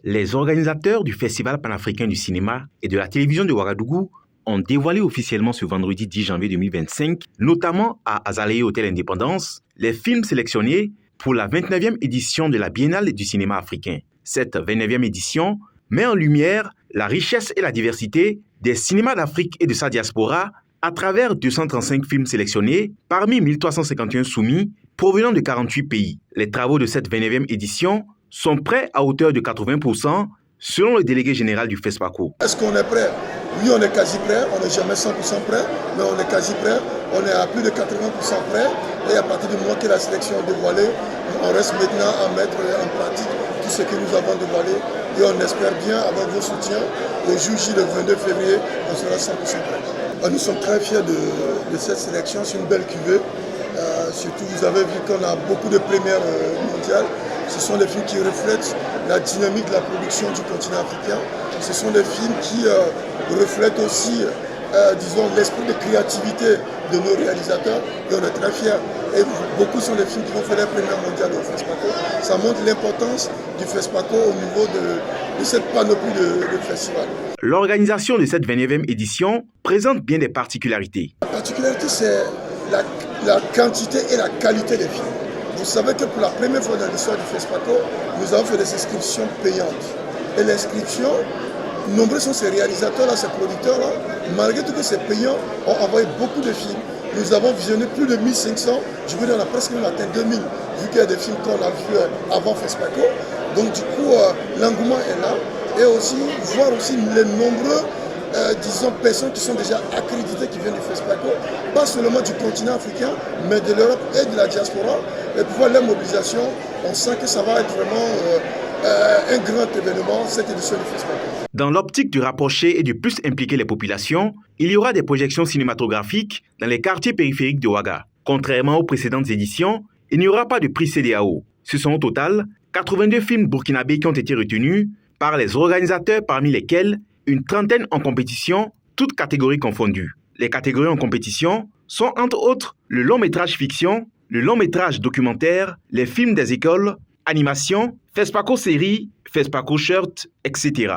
Les organisateurs du Festival panafricain du cinéma et de la télévision de Ouagadougou ont dévoilé officiellement ce vendredi 10 janvier 2025, notamment à Azalea Hôtel Indépendance, les films sélectionnés pour la 29e édition de la Biennale du cinéma africain. Cette 29e édition met en lumière la richesse et la diversité des cinémas d'Afrique et de sa diaspora à travers 235 films sélectionnés parmi 1351 soumis provenant de 48 pays. Les travaux de cette 29e édition sont prêts à hauteur de 80% selon le délégué général du FESPACO. Est-ce qu'on est prêt? Oui, on est quasi prêt. On n'est jamais 100% prêt, mais on est quasi prêt. On est à plus de 80% prêt. Et à partir du moment que la sélection est dévoilée, on reste maintenant à mettre en pratique tout ce que nous avons dévoilé. Et on espère bien, avec vos soutiens, le jour J, le 22 février, on sera 100% prêt. Nous sommes très fiers de cette sélection. C'est une belle cuvée. Surtout, vous avez vu qu'on a beaucoup de premières mondiales. Ce sont des films qui reflètent la dynamique de la production du continent africain. Ce sont des films qui reflètent aussi, disons, l'esprit de créativité de nos réalisateurs. Et on est très fiers. Et beaucoup sont des films qui vont faire les premières mondiales au FESPACO. Ça montre l'importance du FESPACO au niveau de cette panoplie de festivals. L'organisation de cette 29e édition présente bien des particularités. La particularité, c'est la quantité et la qualité des films. Vous savez que pour la première fois dans l'histoire du FESPACO, nous avons fait des inscriptions payantes. Et l'inscription, nombreux sont ces réalisateurs-là, ces producteurs-là, malgré tout que c'est payant, ont envoyé beaucoup de films. Nous avons visionné plus de 1500, je veux dire, on a presque même atteint 2000, vu qu'il y a des films qu'on a vus avant FESPACO. Donc du coup, l'engouement est là. Et aussi, voir aussi les nombreux disons, personnes qui sont déjà accréditées, qui viennent du FESPACO, pas seulement du continent africain, mais de l'Europe et de la diaspora. Et pour voir leur mobilisation, on sent que ça va être vraiment un grand événement, cette édition du FESPACO. Dans l'optique de rapprocher et de plus impliquer les populations, il y aura des projections cinématographiques dans les quartiers périphériques de Ouaga. Contrairement aux précédentes éditions, il n'y aura pas de prix CEDEAO. Ce sont au total 82 films burkinabés qui ont été retenus par les organisateurs, parmi lesquels une trentaine en compétition, toutes catégories confondues. Les catégories en compétition sont entre autres le long-métrage fiction, le long-métrage documentaire, les films des écoles, animation, FESPACO série, FESPACO shirt, etc.